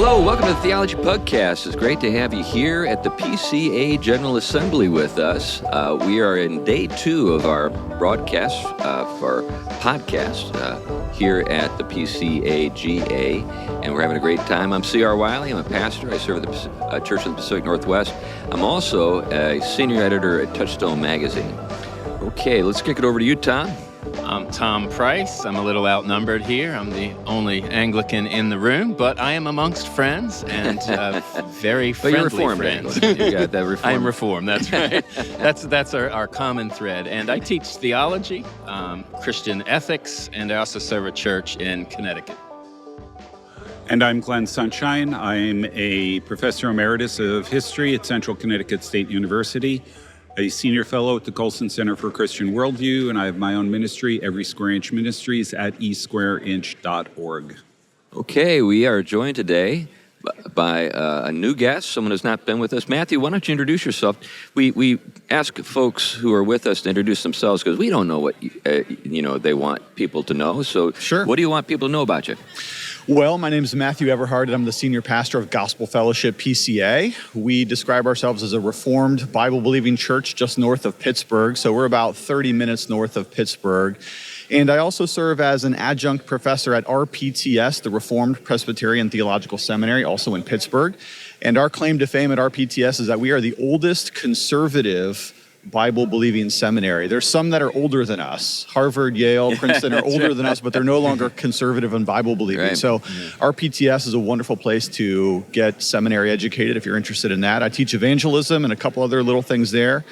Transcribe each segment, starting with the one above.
Hello, welcome to the Theology Pugcast. It's great to have you here at the PCA General Assembly with us. We are in day 2 of our broadcast for podcast here at the PCA GA, and we're having a great time. I'm C.R. Wiley. I'm a pastor. I serve at the Church of the Pacific Northwest. I'm also a senior editor at Touchstone Magazine. Okay, let's kick it over to you, Tom. I'm Tom Price. I'm a little outnumbered here. I'm the only Anglican in the room, but I am amongst friends and very friendly friends. You got that reformed. I am Reformed, that's right. That's our common thread. And I teach theology, Christian ethics, and I also serve a church in Connecticut. And I'm Glenn Sunshine. I'm a professor emeritus of history at Central Connecticut State University, a senior fellow at the Colson Center for Christian Worldview, and I have my own ministry, Every Square Inch Ministries, at esquareinch.org. Okay, we are joined today by a new guest, someone who's not been with us. Matthew, why don't you introduce yourself? We ask folks who are with us to introduce themselves because we don't know what they want people to know. So, Sure. What do you want people to know about you? Well, my name is Matthew Everhard, and I'm the senior pastor of Gospel Fellowship PCA. We describe ourselves as a Reformed, Bible-believing church just north of Pittsburgh, so we're about 30 minutes north of Pittsburgh. And I also serve as an adjunct professor at RPTS, the Reformed Presbyterian Theological Seminary, also in Pittsburgh. And our claim to fame at RPTS is that we are the oldest conservative Bible-believing seminary. There's some that are older than us. Harvard, Yale, Princeton are older than us, but they're no longer conservative and Bible-believing. Right. So RPTS is a wonderful place to get seminary educated if you're interested in that. I teach evangelism and a couple other little things there.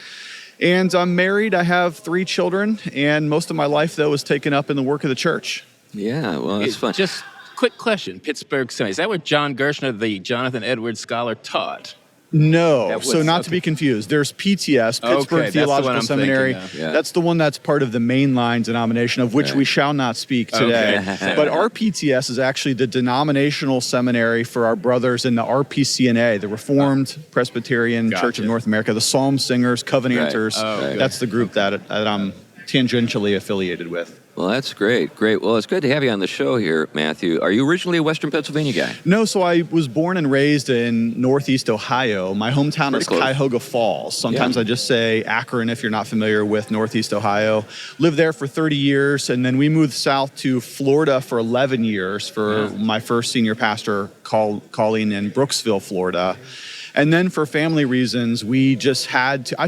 And I'm married. I have 3 children, and most of my life, though, is taken up in the work of the church. Yeah, well, that's fun. Just quick question, Pittsburgh Seminary. Is that where John Gershner, the Jonathan Edwards scholar, taught? No, so not to be confused. There's PTS, Pittsburgh Theological Seminary. Yeah. That's the one that's part of the mainline denomination, of which we shall not speak today. Okay. But our PTS is actually the denominational seminary for our brothers in the RPCNA, the Reformed Presbyterian Church of North America, the Psalm Singers, Covenanters. Right. That's the group that I'm tangentially affiliated with. Well, that's great. Great. Well, it's good to have you on the show here, Matthew. Are you originally a Western Pennsylvania guy? No, so I was born and raised in Northeast Ohio. My hometown is Cuyahoga Falls. Sometimes I just say Akron if you're not familiar with Northeast Ohio. Lived there for 30 years, and then we moved south to Florida for 11 years for my first senior pastor calling in Brooksville, Florida. And then for family reasons, I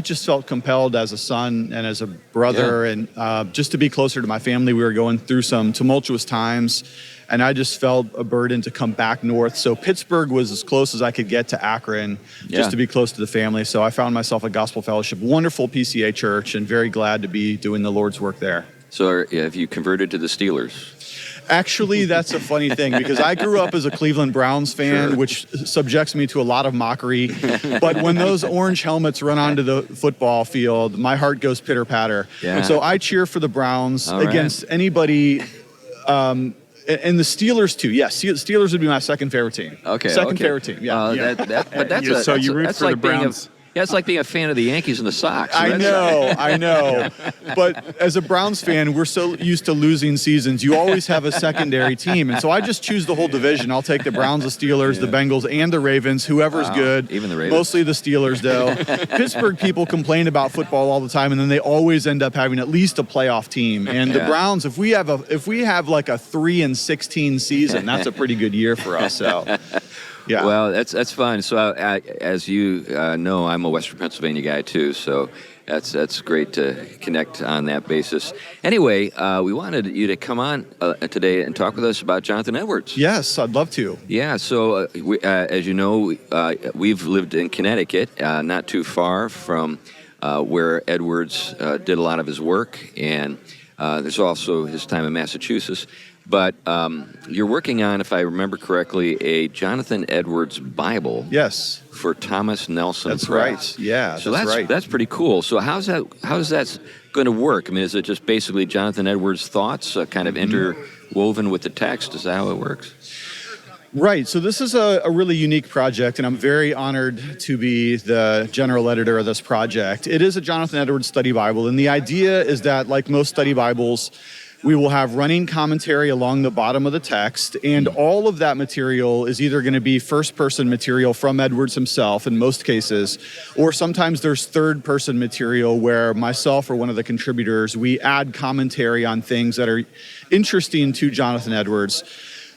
just felt compelled as a son and as a brother and just to be closer to my family. We were going through some tumultuous times, and I just felt a burden to come back north. So Pittsburgh was as close as I could get to Akron, just to be close to the family. So I found myself at Gospel Fellowship, wonderful PCA church, and very glad to be doing the Lord's work there. So have you converted to the Steelers? Actually, that's a funny thing because I grew up as a Cleveland Browns fan, which subjects me to a lot of mockery. But when those orange helmets run onto the football field, my heart goes pitter-patter. Yeah. So I cheer for the Browns against anybody, and the Steelers too. Yes, Steelers would be my second favorite team. Second favorite team. Yeah. But that's so you root for the Browns. It's like being a fan of the Yankees and the Sox. I know. But as a Browns fan, we're so used to losing seasons. You always have a secondary team. And so I just choose the whole division. I'll take the Browns, the Steelers, the Bengals, and the Ravens, whoever's good. Even the Ravens. Mostly the Steelers, though. Pittsburgh people complain about football all the time, and then they always end up having at least a playoff team. And the Browns, if we have like a 3-16 season, that's a pretty good year for us. So. Yeah. Well, that's fun. So, as you know, I'm a Western Pennsylvania guy too. So that's great to connect on that basis. Anyway, we wanted you to come on today and talk with us about Jonathan Edwards. Yes, I'd love to. Yeah. So, as you know, we've lived in Connecticut, not too far from where Edwards did a lot of his work, and there's also his time in Massachusetts. But you're working on, if I remember correctly, a Jonathan Edwards Bible. Yes. For Thomas Nelson That's Press. right. Yeah, so that's right. That's pretty cool. So how's that going to work? I mean, is it just basically Jonathan Edwards' thoughts kind of interwoven with the text? Is that how it works? Right. So this is a really unique project, and I'm very honored to be the general editor of this project. It is a Jonathan Edwards study Bible, and the idea is that, like most study Bibles, We will have running commentary along the bottom of the text, and all of that material is either going to be first-person material from Edwards himself in most cases, or sometimes there's third-person material where myself or one of the contributors, we add commentary on things that are interesting to Jonathan Edwards.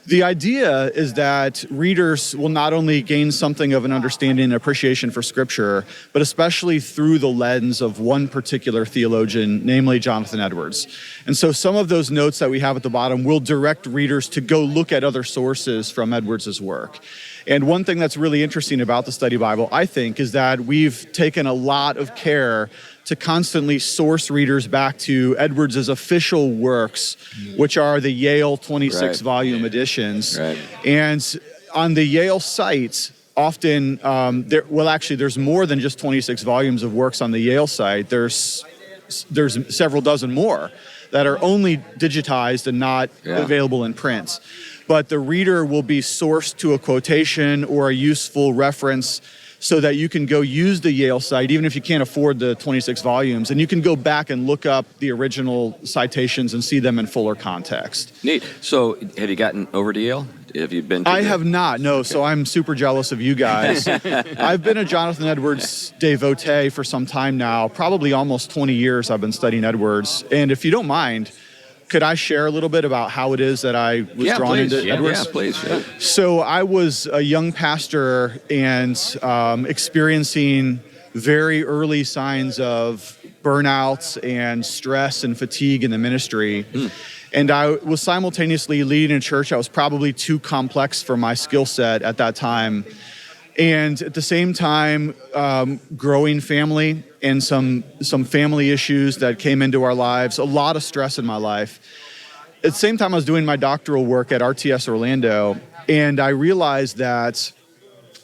The idea is that readers will not only gain something of an understanding and appreciation for Scripture, but especially through the lens of one particular theologian, namely Jonathan Edwards. And so some of those notes that we have at the bottom will direct readers to go look at other sources from Edwards' work. And one thing that's really interesting about the Study Bible, I think, is that we've taken a lot of care to constantly source readers back to Edwards' official works, which are the Yale 26-volume editions. Right. And on the Yale site, often, there's more than just 26 volumes of works on the Yale site. There's several dozen more that are only digitized and not available in print. But the reader will be sourced to a quotation or a useful reference so that you can go use the Yale site, even if you can't afford the 26 volumes, and you can go back and look up the original citations and see them in fuller context. Neat. So have you gotten over to Yale? Have you been to I have not, no, okay. So I'm super jealous of you guys. I've been a Jonathan Edwards devotee for some time now, probably almost 20 years I've been studying Edwards. And if you don't mind, could I share a little bit about how it is that I was drawn into Edwards? Yeah, please. Yeah. So I was a young pastor and experiencing very early signs of burnout and stress and fatigue in the ministry. And I was simultaneously leading a church that was probably too complex for my skill set at that time. And at the same time, growing family and some family issues that came into our lives, a lot of stress in my life. At the same time, I was doing my doctoral work at RTS Orlando, and I realized that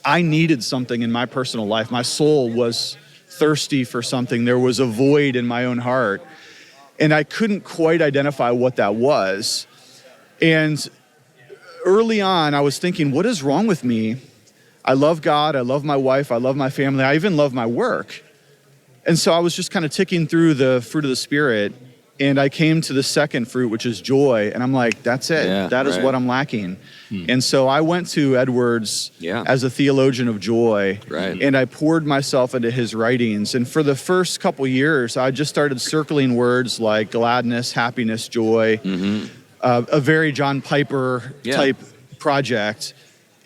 I needed something in my personal life. My soul was thirsty for something. There was a void in my own heart, and I couldn't quite identify what that was. And early on, I was thinking, what is wrong with me? I love God, I love my wife, I love my family, I even love my work. And so I was just kind of ticking through the fruit of the Spirit, and I came to the second fruit, which is joy, and I'm like, that's it. Yeah, that is what I'm lacking. And so I went to Edwards as a theologian of joy, and I poured myself into his writings. And for the first couple years, I just started circling words like gladness, happiness, joy, a very John Piper type project.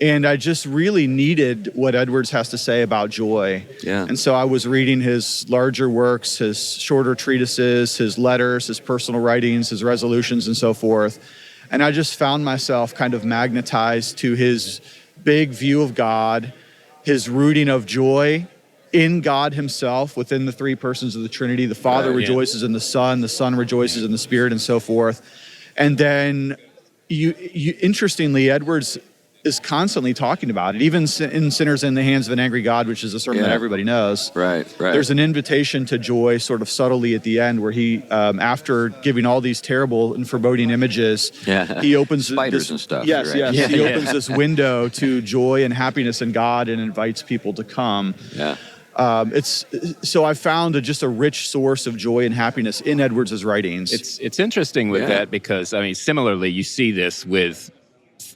And I just really needed what Edwards has to say about joy. And so I was reading his larger works, his shorter treatises, his letters, his personal writings, his resolutions, and so forth. And I just found myself kind of magnetized to his big view of God, his rooting of joy in God himself, within the three persons of the Trinity. The Father rejoices in the Son rejoices in the Spirit, and so forth. And then, interestingly, Edwards is constantly talking about it, even in Sinners in the Hands of an Angry God, which is a sermon that everybody knows. There's an invitation to joy sort of subtly at the end where he, after giving all these terrible and foreboding images, he opens spiders and stuff. He opens this window to joy and happiness in God and invites people to come. So I found just a rich source of joy and happiness in Edwards' writings. It's interesting with that because, I mean, similarly, you see this with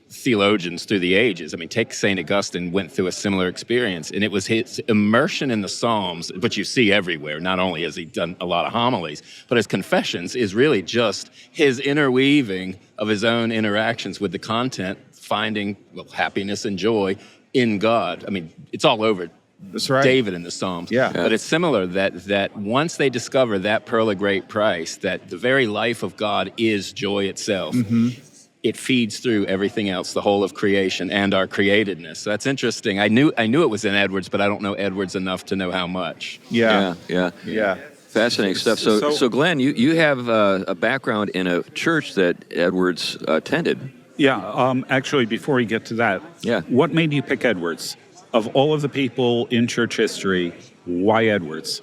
theologians through the ages. I mean, take St. Augustine went through a similar experience, and it was his immersion in the Psalms, which you see everywhere. Not only has he done a lot of homilies, but his Confessions is really just his interweaving of his own interactions with the content, finding happiness and joy in God. I mean, it's all over. That's right. David in the Psalms. But it's similar that once they discover that pearl of great price, that the very life of God is joy itself, it feeds through everything else, the whole of creation and our createdness. So that's interesting. I knew it was in Edwards, but I don't know Edwards enough to know how much. Fascinating stuff. So Glenn, you have a background in a church that Edwards attended. Actually, before we get to that, what made you pick Edwards? Of all of the people in church history, why Edwards?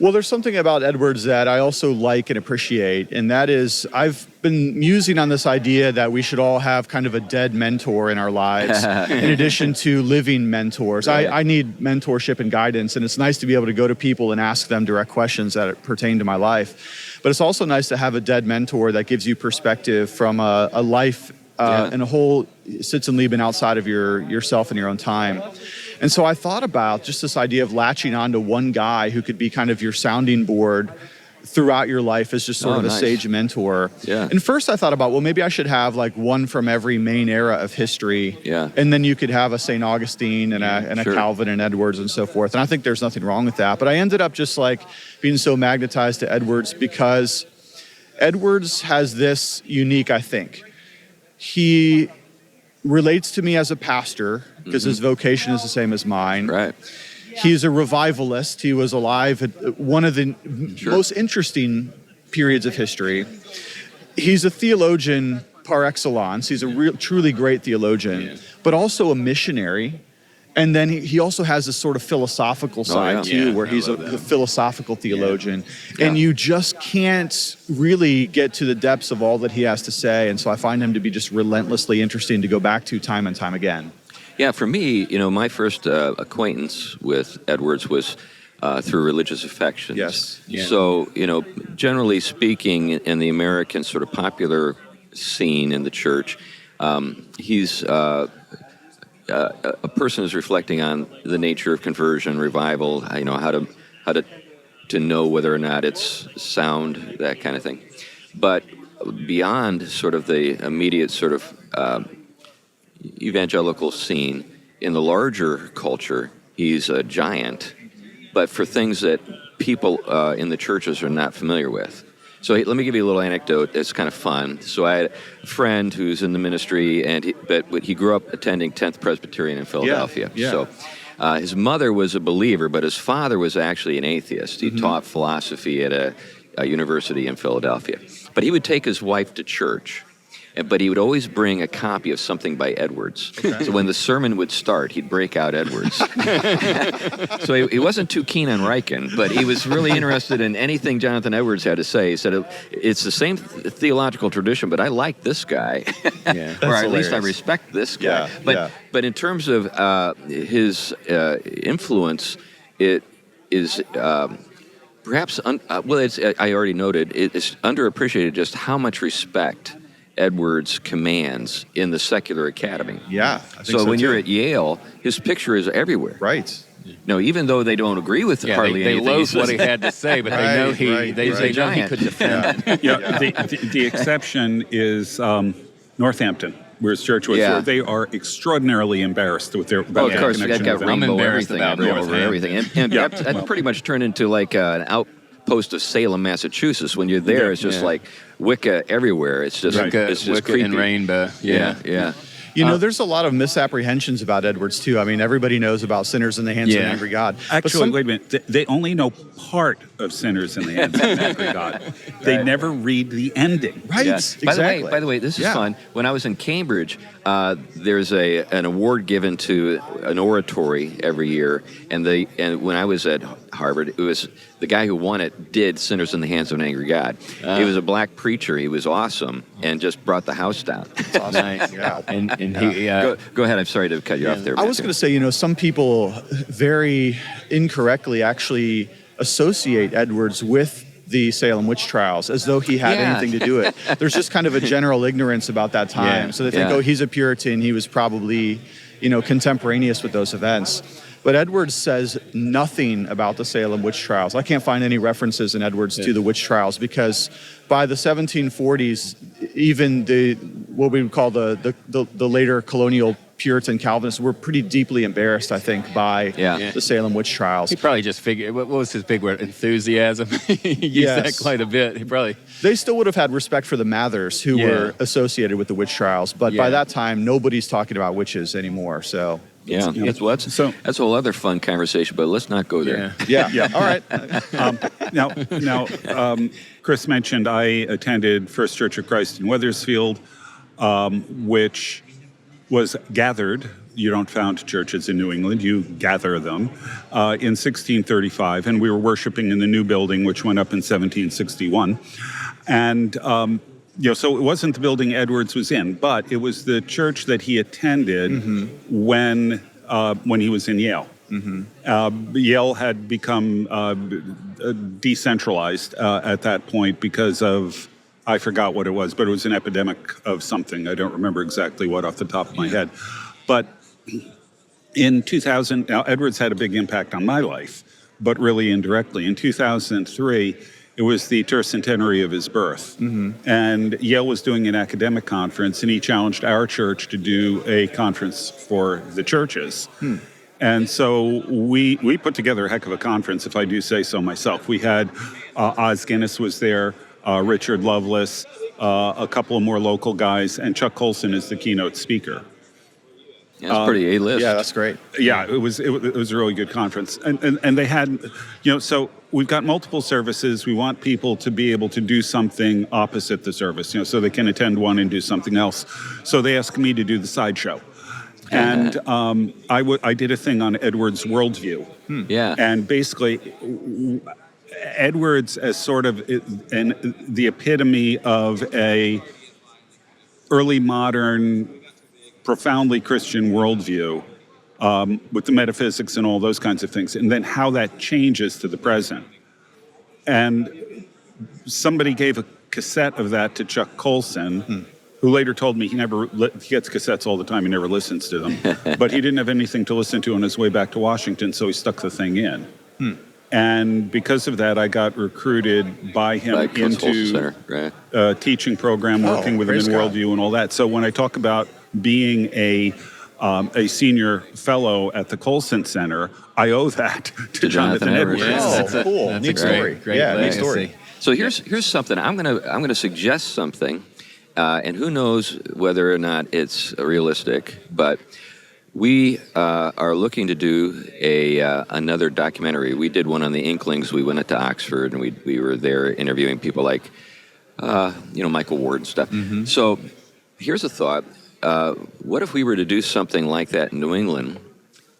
Well, there's something about Edwards that I also like and appreciate, and that is I've been musing on this idea that we should all have kind of a dead mentor in our lives in addition to living mentors. Right. I need mentorship and guidance, and it's nice to be able to go to people and ask them direct questions that pertain to my life. But it's also nice to have a dead mentor that gives you perspective from a life and a whole sits and Leben outside of yourself and your own time. And so I thought about just this idea of latching on to one guy who could be kind of your sounding board throughout your life as just sort of a sage mentor. Yeah. And first I thought about, well, maybe I should have like one from every main era of history. Yeah. And then you could have a St. Augustine and a Calvin and Edwards and so forth. And I think there's nothing wrong with that. But I ended up just like being so magnetized to Edwards because Edwards has this unique, I think. He relates to me as a pastor because his vocation is the same as mine. Right. He's a revivalist. He was alive at one of the most interesting periods of history. He's a theologian par excellence. He's a truly great theologian, but also a missionary. And then he also has this sort of philosophical side too, where he's a philosophical theologian. Yeah. And you just can't really get to the depths of all that he has to say. And so I find him to be just relentlessly interesting to go back to time and time again. Yeah, for me, my first acquaintance with Edwards was through religious affections. Yes. Yeah. So, generally speaking, in the American sort of popular scene in the church, he's a person who's reflecting on the nature of conversion, revival, how to know whether or not it's sound, that kind of thing. But beyond sort of the immediate sort of evangelical scene, in the larger culture, he's a giant, but for things that people in the churches are not familiar with. So let me give you a little anecdote that's kind of fun. So I had a friend who's in the ministry, but he grew up attending 10th Presbyterian in Philadelphia. Yeah. So his mother was a believer, but his father was actually an atheist. He taught philosophy at a university in Philadelphia. But he would take his wife to church. But he would always bring a copy of something by Edwards. Okay. So when the sermon would start, he'd break out Edwards. So he wasn't too keen on Ryken, but he was really interested in anything Jonathan Edwards had to say. He said, it's the same theological tradition, but I like this guy. Or at least I respect this guy. But in terms of his influence, it is... perhaps, I already noted, it's underappreciated just how much respect Edwards commands in the secular academy. Yeah, I think so when too. You're at Yale, his picture is everywhere. Right. No, even though they don't agree with hardly anything. They loathe what he had to say, but they know he could defend it. The exception is Northampton, where his church was. Where they are extraordinarily embarrassed with their of course, that got rainbow everything over everything. And that pretty much turned into like an outpost of Salem, Massachusetts. When you're there, it's just like Wicca everywhere. It's just it's just Wicca creepy. and rainbow. Yeah. There's a lot of misapprehensions about Edwards, too. I mean, everybody knows about sinners in the hands of an angry God. Actually, wait a minute. They only know part of sinners in the hands of an angry God. They never read the ending. Right, exactly. By the way, this is fun. When I was in Cambridge, there's an award given to an oratory every year. And when I was at Harvard, it was the guy who won it did Sinners in the Hands of an Angry God. He was a black preacher. He was awesome and just brought the house down. That's awesome. Nice. Yeah. And he, Go ahead. I'm sorry to cut you off there. I was going to say, some people very incorrectly actually associate Edwards with the Salem witch trials as though he had anything to do with it. There's just kind of a general ignorance about that time. Yeah. So they think, he's a Puritan. He was probably, contemporaneous with those events. But Edwards says nothing about the Salem witch trials. I can't find any references in Edwards to the witch trials because by the 1740s, even what we would call the later colonial Puritan Calvinists were pretty deeply embarrassed, I think, by the Salem witch trials. He probably just figured, what was his big word? Enthusiasm. He used that quite a bit. They still would have had respect for the Mathers who were associated with the witch trials, but by that time, nobody's talking about witches anymore, so... That's a whole other fun conversation, but let's not go there. Yeah. All right. Now, Chris mentioned I attended First Church of Christ in Wethersfield, which was gathered. You don't found churches in New England, you gather them, in 1635, and we were worshiping in the new building, which went up in 1761. And, so it wasn't the building Edwards was in, but it was the church that he attended when he was in Yale. Yale had become decentralized at that point because of, I forgot what it was, but it was an epidemic of something. I don't remember exactly what off the top of my head. But in 2000, now Edwards had a big impact on my life, but really indirectly. In 2003, it was the tercentenary of his birth. And Yale was doing an academic conference, and he challenged our church to do a conference for the churches. And so we put together a heck of a conference, if I do say so myself. We had Oz Guinness was there, Richard Lovelace, a couple of more local guys, and Chuck Colson is the keynote speaker. That's pretty A-list. Yeah, that's great. Yeah, it was a really good conference. And they had, so we've got multiple services. We want people to be able to do something opposite the service, so they can attend one and do something else. So they asked me to do the sideshow. And I did a thing on Edwards' worldview. Yeah. And basically, Edwards as sort of the epitome of a early modern, profoundly Christian worldview, with the metaphysics and all those kinds of things, and then how that changes to the present. And somebody gave a cassette of that to Chuck Colson, who later told me he gets cassettes all the time, he never listens to them, but he didn't have anything to listen to on his way back to Washington, so he stuck the thing in. And because of that, I got recruited by him into a teaching program, working with him in worldview and all that. So when I talk about being a senior fellow at the Colson Center, I owe that to Jonathan Edwards. Oh, cool. That's neat a story. Great neat legacy. story. So here's something. I'm gonna suggest something, and who knows whether or not it's realistic, but we are looking to do another documentary. We did one on the Inklings. We went up to Oxford, and we were there interviewing people like, Michael Ward and stuff. So here's a thought. What if we were to do something like that in New England,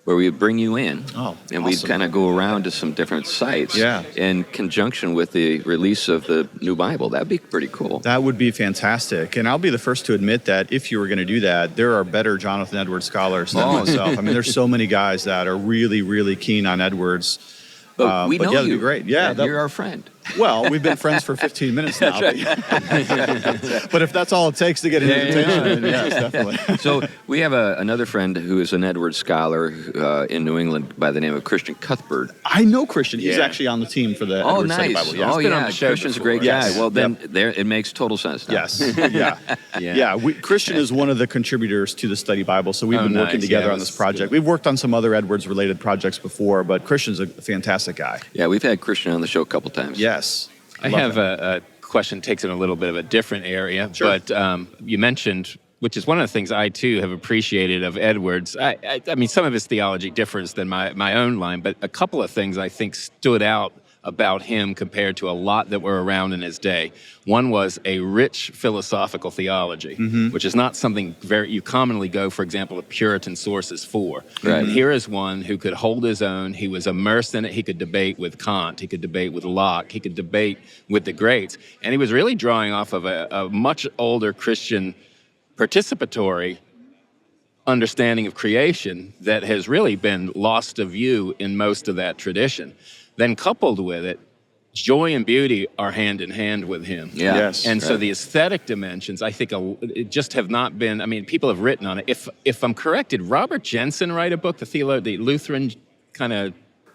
where we would bring you in, and we'd kind of go around to some different sites in conjunction with the release of the new Bible? That'd be pretty cool. That would be fantastic. And I'll be the first to admit that if you were going to do that, there are better Jonathan Edwards scholars than myself. I mean, there's so many guys that are really, really keen on Edwards. But we know that'd you. Be great. Yeah, you're our friend. Well, we've been friends for 15 minutes now. But if that's all it takes to get an invitation, then yes, definitely. So we have another friend who is an Edwards scholar in New England by the name of Christian Cuthbert. I know Christian. He's actually on the team for the Edwards Study Bible. Yeah. He's been on the show Christian's before. A great guy. Well, then it makes total sense now. Yes. Christian is one of the contributors to the Study Bible, so we've been working together on this project. We've worked on some other Edwards-related projects before, but Christian's a fantastic guy. Yeah, we've had Christian on the show a couple times. Yes. I have a question, takes in a little bit of a different area, but you mentioned, which is one of the things I too have appreciated of Edwards. I mean, some of his theology differs than my own line, but a couple of things I think stood out about him compared to a lot that were around in his day. One was a rich philosophical theology, which is not something you commonly go, for example, to Puritan sources for. Right. Here is one who could hold his own. He was immersed in it. He could debate with Kant. He could debate with Locke. He could debate with the greats. And he was really drawing off of a much older Christian participatory understanding of creation that has really been lost to view in most of that tradition. Then coupled with it, joy and beauty are hand in hand with him. Yeah. Yes. And so the aesthetic dimensions, I think, it just have not been, I mean, people have written on it. If I'm correct, did Robert Jensen write a book, the Lutheran kind of...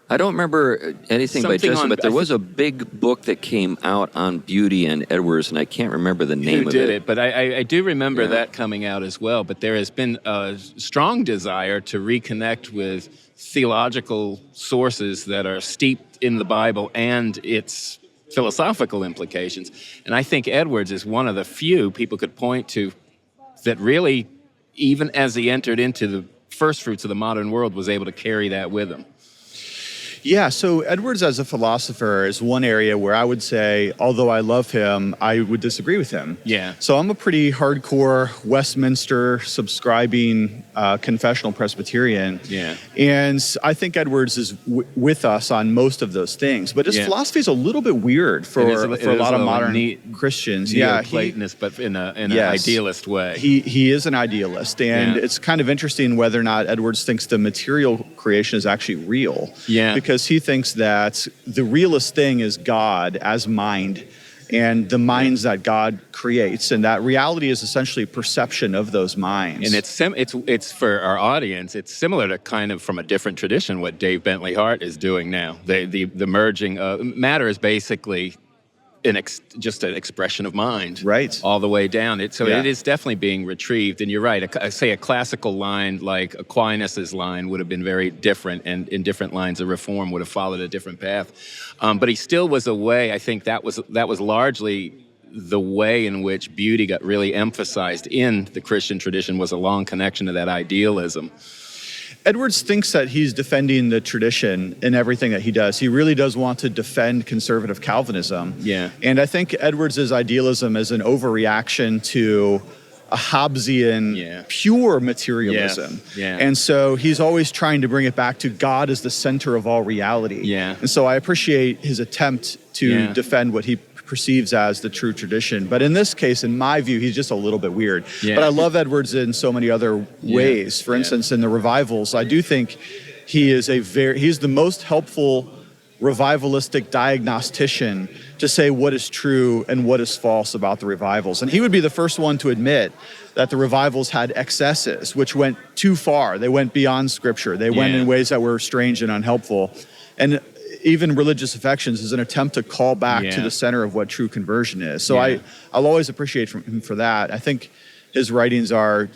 I don't remember anything by Jensen, but there was a big book that came out on beauty and Edwards, and I can't remember the name of it. Who did it? But I do remember that coming out as well. But there has been a strong desire to reconnect with theological sources that are steeped in the Bible and its philosophical implications. And I think Edwards is one of the few people could point to that really, even as he entered into the first fruits of the modern world, was able to carry that with him. Yeah, so Edwards as a philosopher is one area where I would say, although I love him, I would disagree with him. Yeah. So I'm a pretty hardcore Westminster subscribing confessional Presbyterian. Yeah. And I think Edwards is with us on most of those things. But his philosophy is a little bit weird for a lot of modern Christians. Platonist, but in an idealist way. He is an idealist. And it's kind of interesting whether or not Edwards thinks the material creation is actually real. Yeah. Because he thinks that the realest thing is God as mind and the minds that God creates, and that reality is essentially perception of those minds. And it's for our audience, it's similar to kind of from a different tradition what Dave Bentley Hart is doing now. The merging of matter is basically just an expression of mind, right, all the way down. It is definitely being retrieved. And you're right. I say a classical line like Aquinas's line would have been very different, and in different lines of reform would have followed a different path. But he still was a way. I think that was largely the way in which beauty got really emphasized in the Christian tradition, was a long connection to that idealism. Edwards thinks that he's defending the tradition in everything that he does. He really does want to defend conservative Calvinism. Yeah. And I think Edwards's idealism is an overreaction to a Hobbesian, pure materialism. Yeah. And so he's always trying to bring it back to God as the center of all reality. Yeah. And so I appreciate his attempt to defend what he perceives as the true tradition. But in this case, in my view, he's just a little bit weird. Yeah. But I love Edwards in so many other ways. For instance, in the revivals, I do think he's the most helpful revivalistic diagnostician to say what is true and what is false about the revivals. And he would be the first one to admit that the revivals had excesses, which went too far. They went beyond Scripture. They went in ways that were strange and unhelpful. And even religious affections is an attempt to call back to the center of what true conversion is. So I'll always appreciate him for that. I think his writings are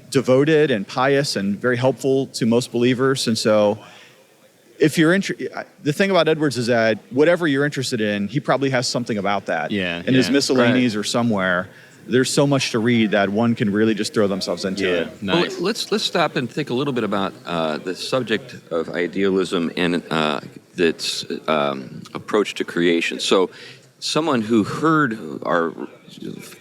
devoted and pious and very helpful to most believers. And so if you're the thing about Edwards is that whatever you're interested in, he probably has something about that. In his miscellanies or somewhere. There's so much to read that one can really just throw themselves into it. Nice. Well, let's stop and think a little bit about the subject of idealism and its approach to creation. So someone who heard our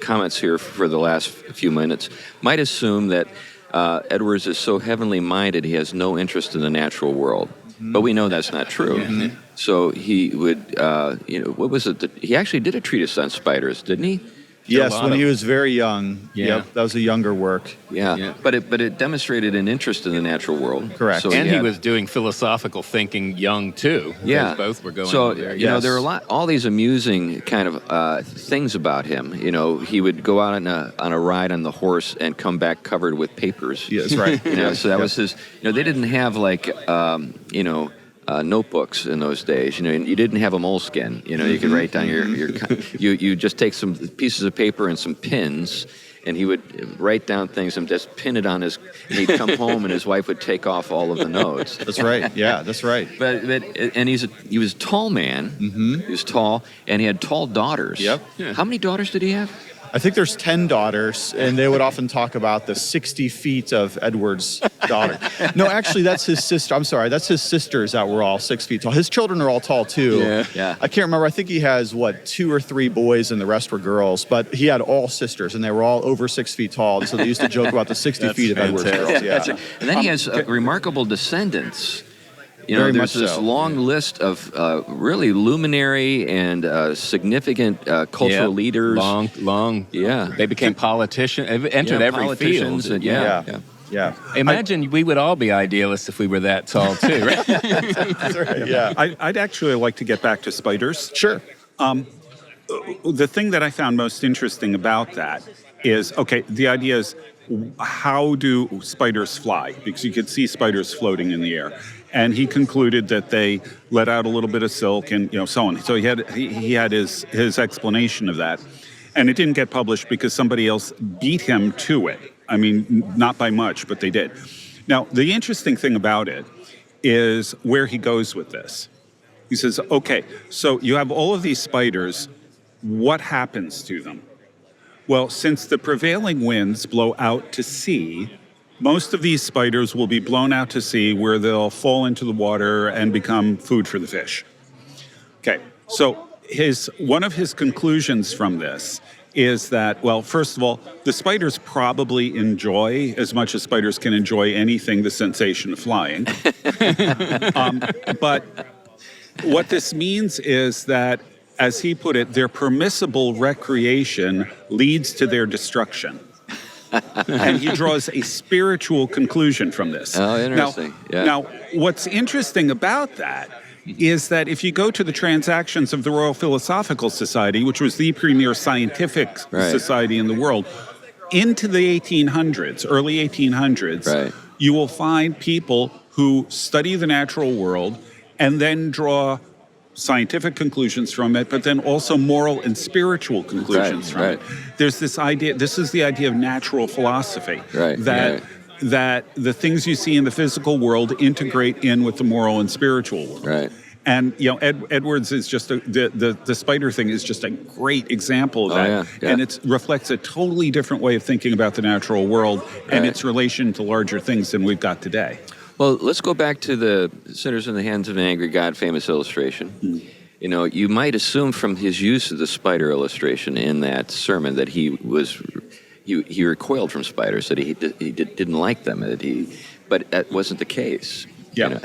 comments here for the last few minutes might assume that Edwards is so heavenly minded he has no interest in the natural world. But we know that's not true. So he would, what was it? He actually did a treatise on spiders, didn't he? Yes, when he was very young. Yep, that was a younger work. But it demonstrated an interest in the natural world. Correct. So he was doing philosophical thinking young too. Yeah, both were going. So there. There are all these amusing kind of things about him. He would go out on a ride on the horse and come back covered with papers. Yeah, that's right. So that was his. They didn't have like notebooks in those days. You didn't have a moleskin. You could write down you just take some pieces of paper and some pins, and he would write down things and just pin it on and he'd come home and his wife would take off all of the notes. That's right. Yeah, that's right. And he was a tall man. Mm-hmm. He was tall, and he had tall daughters. Yep. Yeah. How many daughters did he have? I think there's 10 daughters, and they would often talk about the 60 feet of Edward's daughter. No, actually, that's his sister. I'm sorry, that's his sisters that were all 6 feet tall. His children are all tall, too. Yeah. I can't remember. I think he has, 2 or 3 boys, and the rest were girls. But he had all sisters, and they were all over 6 feet tall. So they used to joke about the 60 feet of Edward's girls. Yeah. And then he has remarkable descendants. Very there's much this so. long list of really luminary and significant cultural leaders. Long. Yeah. They became politicians, entered every field. Yeah. Imagine we would all be idealists if we were that tall, too, right? That's right, yeah. I'd actually like to get back to spiders. Sure. The thing that I found most interesting about that is, the idea is, how do spiders fly? Because you could see spiders floating in the air. And he concluded that they let out a little bit of silk and so on. So he had his explanation of that. And it didn't get published because somebody else beat him to it. I mean, not by much, but they did. Now, the interesting thing about it is where he goes with this. He says, so you have all of these spiders. What happens to them? Well, since the prevailing winds blow out to sea, most of these spiders will be blown out to sea where they'll fall into the water and become food for the fish. Okay, so one of his conclusions from this is that, well, first of all, the spiders probably enjoy, as much as spiders can enjoy anything, the sensation of flying. But what this means is that, as he put it, their permissible recreation leads to their destruction. And he draws a spiritual conclusion from this. Oh, interesting. Now, what's interesting about that is that if you go to the Transactions of the Royal Philosophical Society, which was the premier scientific society in the world, into the 1800s, early 1800s, you will find people who study the natural world and then draw scientific conclusions from it, but then also moral and spiritual conclusions from it. There's this idea, this is the idea of natural philosophy, that the things you see in the physical world integrate in with the moral and spiritual world. And, you know, Edwards is just, the spider thing is just a great example of that. And it reflects a totally different way of thinking about the natural world and its relation to larger things than we've got today. Well, let's go back to the sinners in the hands of an angry God famous illustration. You know, you might assume from his use of the spider illustration in that sermon that he recoiled from spiders, that he didn't like them, but that wasn't the case. You know?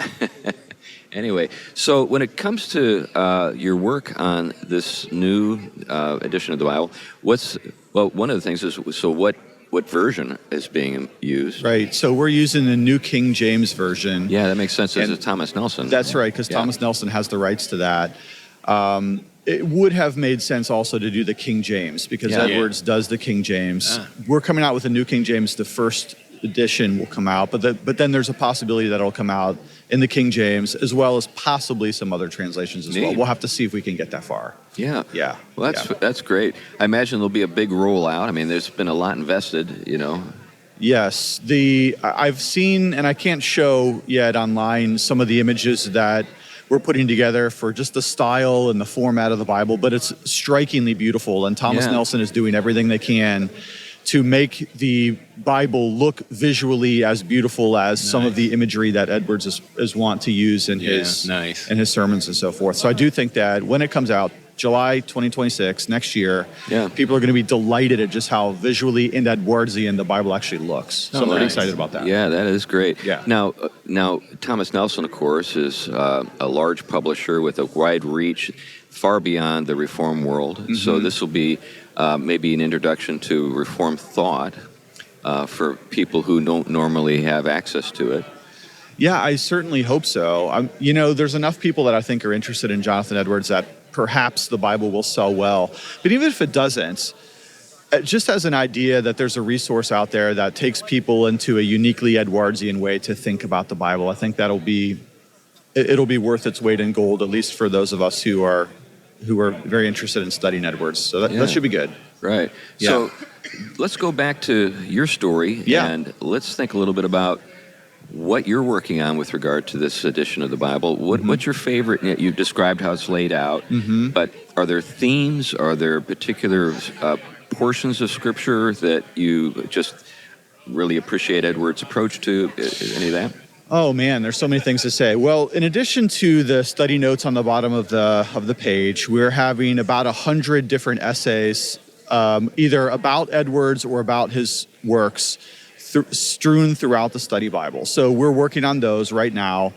Anyway, so when it comes to your work on this new edition of the Bible, one of the things is, so what version is being used? Right. So we're using the New King James Version. Yeah, that makes sense. It's Thomas Nelson. That's right, because Thomas Nelson has the rights to that. It would have made sense also to do the King James, because Edwards does the King James. We're coming out with the New King James. The first edition will come out, but then there's a possibility that it'll come out in the King James, as well as possibly some other translations as well. We'll have to see if we can get that far. Well, that's great. I imagine there'll be a big rollout. I mean, there's been a lot invested, you know. Yes, I've seen, and I can't show yet online, some of the images that we're putting together for just the style and the format of the Bible, but it's strikingly beautiful, and Thomas Nelson is doing everything they can to make the Bible look visually as beautiful as some of the imagery that Edwards is wont to use in his sermons and so forth. So I do think that when it comes out, July 2026, next year, people are going to be delighted at just how visually and Edwardsian the Bible actually looks. So I'm pretty excited about that. Yeah, that is great. Now, Thomas Nelson, of course, is a large publisher with a wide reach far beyond the Reform world. So this will be maybe an introduction to Reformed thought for people who don't normally have access to it. Yeah, I certainly hope so. You know, there's enough people that I think are interested in Jonathan Edwards that perhaps the Bible will sell well. But even if it doesn't, just as an idea that there's a resource out there that takes people into a uniquely Edwardsian way to think about the Bible, I think it'll be worth its weight in gold, at least for those of us who are very interested in studying Edwards. So that should be good. Right. So let's go back to your story and let's think a little bit about what you're working on with regard to this edition of the Bible. What's your favorite? You described how it's laid out, but are there themes? Are there particular portions of Scripture that you just really appreciate Edwards' approach to? Any of that? Oh man, there's so many things to say. Well, in addition to the study notes on the bottom of the page, we're having about 100 different essays, either about Edwards or about his works, strewn throughout the study Bible. So we're working on those right now.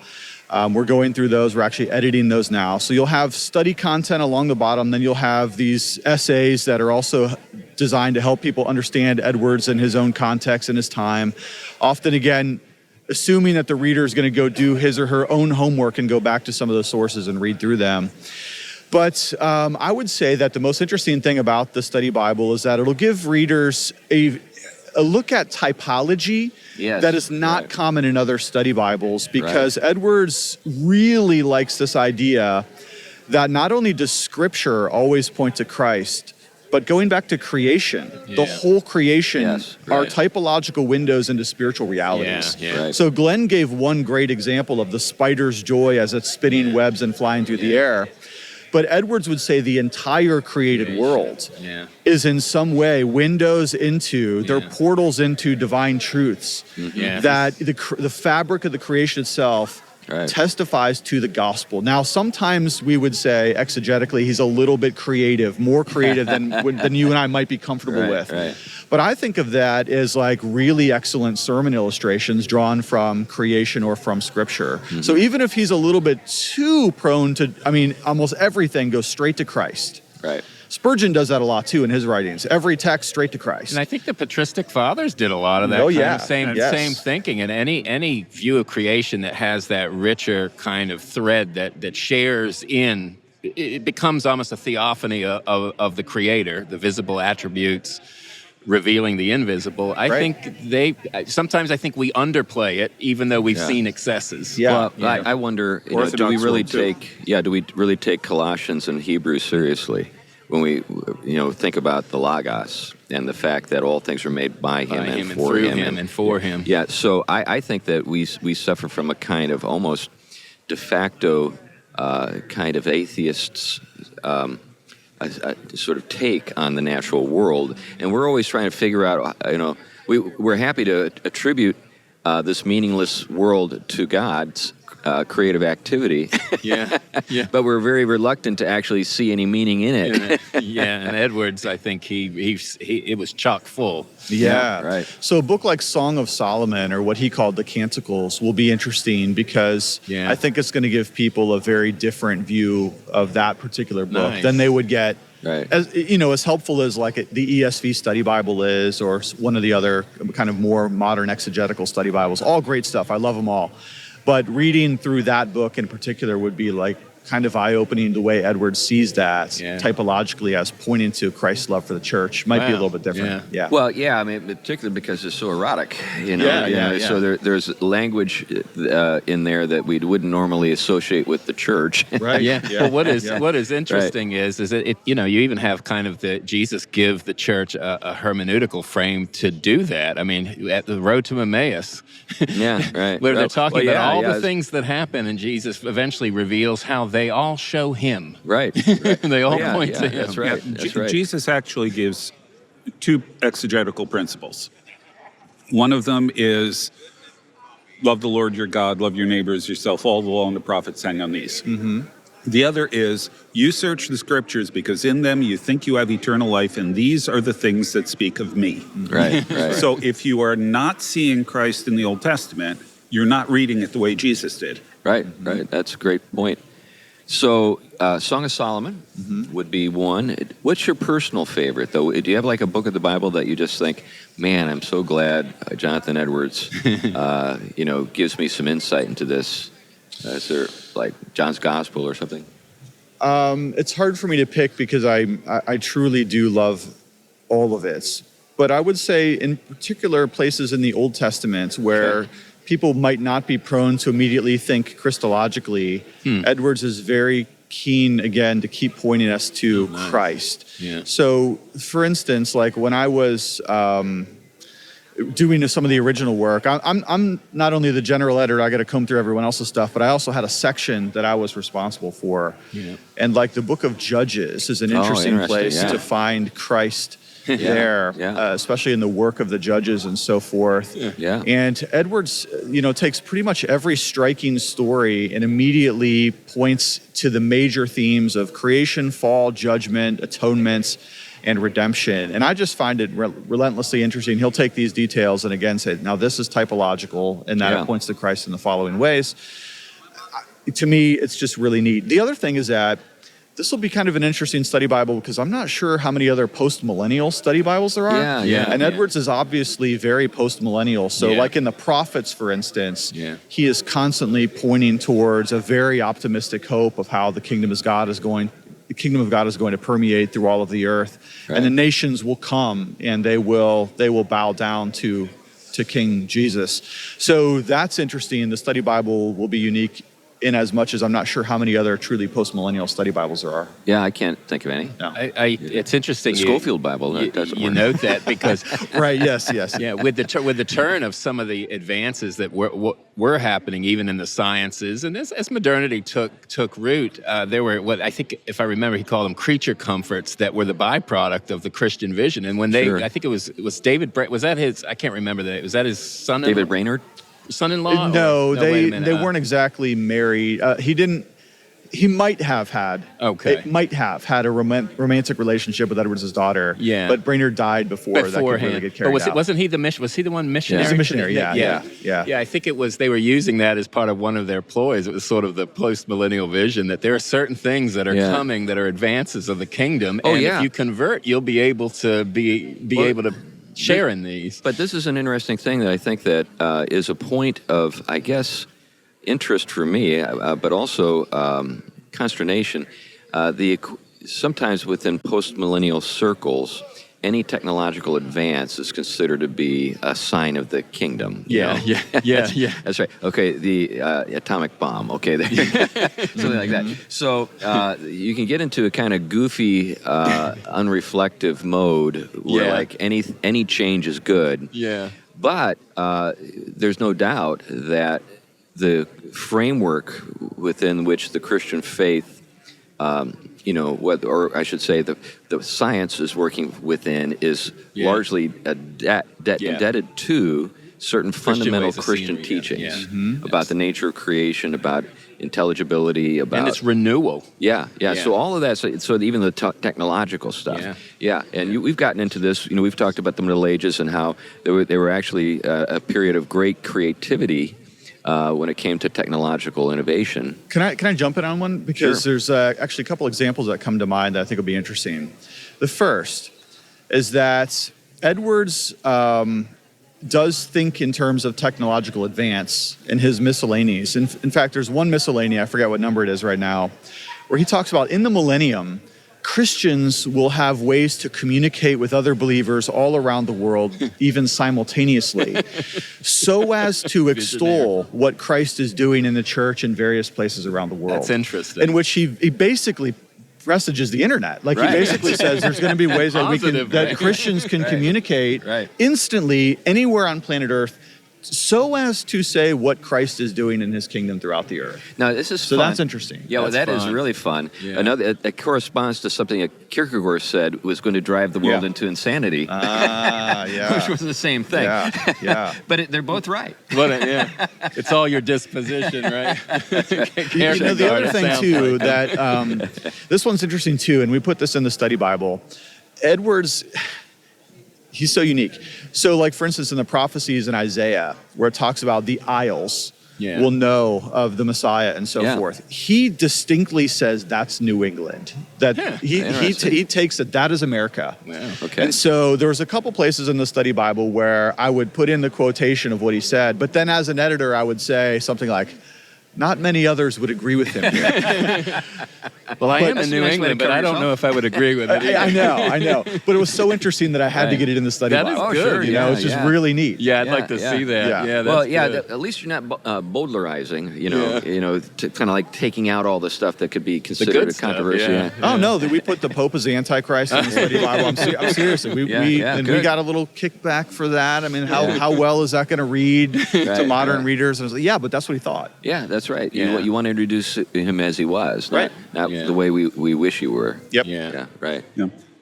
We're going through those. We're actually editing those now. So you'll have study content along the bottom. Then you'll have these essays that are also designed to help people understand Edwards in his own context and his time. Often, again, assuming that the reader is going to go do his or her own homework and go back to some of those sources and read through them. But I would say that the most interesting thing about the study Bible is that it'll give readers a look at typology that is not common in other study Bibles, because Edwards really likes this idea that not only does Scripture always point to Christ, but going back to creation, the whole creation are typological windows into spiritual realities. So Glenn gave one great example of the spider's joy as it's spinning webs and flying through the air. But Edwards would say the entire created world is in some way windows into, they're portals into divine truths. That the fabric of the creation itself testifies to the gospel. Now, sometimes we would say exegetically he's a little bit creative, more creative than you and I might be comfortable with. But I think of that as like really excellent sermon illustrations drawn from creation or from Scripture. So even if he's a little bit too prone to, almost everything goes straight to Christ. Spurgeon does that a lot too in his writings. Every text straight to Christ. And I think the patristic fathers did a lot of that same thinking. And any view of creation that has that richer kind of thread that shares in, it becomes almost a theophany of the Creator, the visible attributes revealing the invisible. I think sometimes I think we underplay it, even though we've seen excesses. I wonder, do we really take Colossians and Hebrews seriously when we think about the Logos and the fact that all things are made by him and for him and for him. Yeah, so I think that we suffer from a kind of almost de facto kind of atheists a sort of take on the natural world, and we're always trying to figure out, we're happy to attribute this meaningless world to God's creative activity. But we're very reluctant to actually see any meaning in it. And Edwards, I think it was chock full. So a book like Song of Solomon, or what he called the Canticles, will be interesting because I think it's going to give people a very different view of that particular book than they would get. As helpful as like the ESV study Bible is, or one of the other kind of more modern exegetical study Bibles. All great stuff. I love them all. But reading through that book in particular would be like kind of eye-opening the way Edwards sees that typologically as pointing to Christ's love for the church. Might be a little bit different. Well, particularly because it's so erotic. So there's language in there that we wouldn't normally associate with the church. But what is interesting is that you even have kind of Jesus give the church a hermeneutical frame to do that. I mean, at the road to Emmaus, where they're talking about all the things that happen, and Jesus eventually reveals how they all show him. They all point to him. That's right. Jesus actually gives two exegetical principles. One of them is love the Lord your God, love your neighbor as yourself. All the law and the prophets hang on these. The other is you search the scriptures because in them you think you have eternal life, and these are the things that speak of me. So if you are not seeing Christ in the Old Testament, you're not reading it the way Jesus did. Right. That's a great point. So, Song of Solomon would be one. What's your personal favorite, though? Do you have like a book of the Bible that you just think, man, I'm so glad Jonathan Edwards, gives me some insight into this? Is there like John's Gospel or something? It's hard for me to pick because I truly do love all of it. But I would say in particular places in the Old Testament where people might not be prone to immediately think Christologically, Edwards is very keen, again, to keep pointing us to Christ. So, for instance, like when I was doing some of the original work, I'm not only the general editor, I got to comb through everyone else's stuff, but I also had a section that I was responsible for. And like the book of Judges is an interesting place to find Christ there, especially in the work of the judges and so forth. And Edwards, takes pretty much every striking story and immediately points to the major themes of creation, fall, judgment, atonement, and redemption. And I just find it relentlessly interesting. He'll take these details and again say, now this is typological, and that it points to Christ in the following ways. To me, it's just really neat. The other thing is that this will be kind of an interesting study Bible because I'm not sure how many other post-millennial study Bibles there are. And Edwards is obviously very post-millennial. So like in the prophets, for instance, he is constantly pointing towards a very optimistic hope of how the kingdom of God is going to permeate through all of the earth. And the nations will come and they will bow down to King Jesus. So that's interesting. The study Bible will be unique in as much as I'm not sure how many other truly postmillennial study Bibles there are. Yeah, I can't think of any. No. It's interesting. The Schofield Bible, that doesn't you work. note that because Right, yes. yeah, with the turn of some of the advances that were happening even in the sciences, and as modernity took root, there were what I think, if I remember, he called them creature comforts that were the byproduct of the Christian vision. And when Sure. I think it was David, was that his? I can't remember that. Was that his son? David Brainerd? Son-in-law? No, wait a they minute. weren't exactly married. He might have had. Okay. It might have had a romantic relationship with Edwards' daughter. Yeah. But Brainerd died before that could really get carried out. Wasn't he the mission? Was he the one missionary? He's a missionary, yeah. Yeah, I think it was, they were using that as part of one of their ploys. It was sort of the post-millennial vision that there are certain things that are coming that are advances of the kingdom. Oh, and yeah. if you convert, you'll be able to able to share in these. But this is an interesting thing that I think that is a point of, I guess, interest for me, but also consternation. Sometimes within post-millennial circles, any technological advance is considered to be a sign of the kingdom. Yeah. That's right. Okay, the atomic bomb. Okay, something like that. So you can get into a kind of goofy, unreflective mode where like any change is good. Yeah. But there's no doubt that the framework within which the Christian faith, or I should say the science is working within is largely indebted to certain fundamental Christian teachings about the nature of creation, about intelligibility, about... And it's renewal. Yeah. So all of that, so even the technological stuff. Yeah. And we've gotten into this, we've talked about the Middle Ages and how they were actually a period of great creativity when it came to technological innovation. Can I jump in on one? Because there's actually a couple examples that come to mind that I think will be interesting. The first is that Edwards does think in terms of technological advance in his miscellanies. In fact, there's one miscellany, I forget what number it is right now, where he talks about in the millennium, Christians will have ways to communicate with other believers all around the world, even simultaneously, so as to extol what Christ is doing in the church in various places around the world. That's interesting. In which he basically messages the internet. Like he basically says there's going to be ways that Christians can communicate instantly anywhere on planet Earth, so as to say what Christ is doing in his kingdom throughout the earth. Now, this is so fun. That's interesting. Yeah, well, that is really fun. Yeah. Another, it corresponds to something that Kierkegaard said was going to drive the world into insanity. Which was the same thing. Yeah. But they're both right. It's all your disposition, right? The other thing, too, that this one's interesting, too, and we put this in the study Bible. Edwards... He's so unique. So, like, for instance, in the prophecies in Isaiah, where it talks about the isles will know of the Messiah and so forth, he distinctly says that's New England. That he takes that is America. Wow. Okay. And so there was a couple places in the study Bible where I would put in the quotation of what he said, but then as an editor, I would say something like, not many others would agree with him here. Well, I am in New England, but I don't know if I would agree with it. I know. But it was so interesting that I had to get it in the study Bible. That is good. It's just really neat. Yeah, I'd like to see that. Yeah, that's at least you're not Bowdlerizing, kind of like taking out all the stuff that could be considered a controversy. Oh, no, we put the Pope as the Antichrist in the study Bible. I'm serious. We got a little kickback for that. I mean, how well is that going to read to modern readers? And I was like, but that's what he thought. Yeah, that's right. You want to introduce him as he was, not the way we wish he were. Yep. Yeah, right.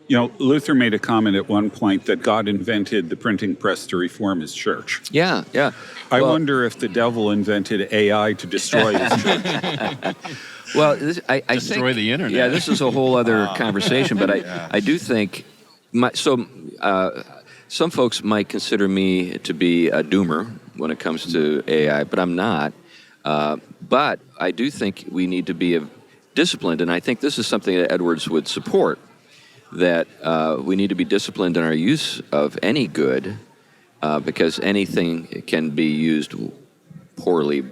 Yeah. Luther made a comment at one point that God invented the printing press to reform his church. Yeah. I wonder if the devil invented AI to destroy his church. Well, I destroy the internet. Yeah, this is a whole other conversation, but I do think some folks might consider me to be a doomer when it comes to AI, but I'm not. But I do think we need to be disciplined, and I think this is something that Edwards would support, that we need to be disciplined in our use of any good, because anything can be used poorly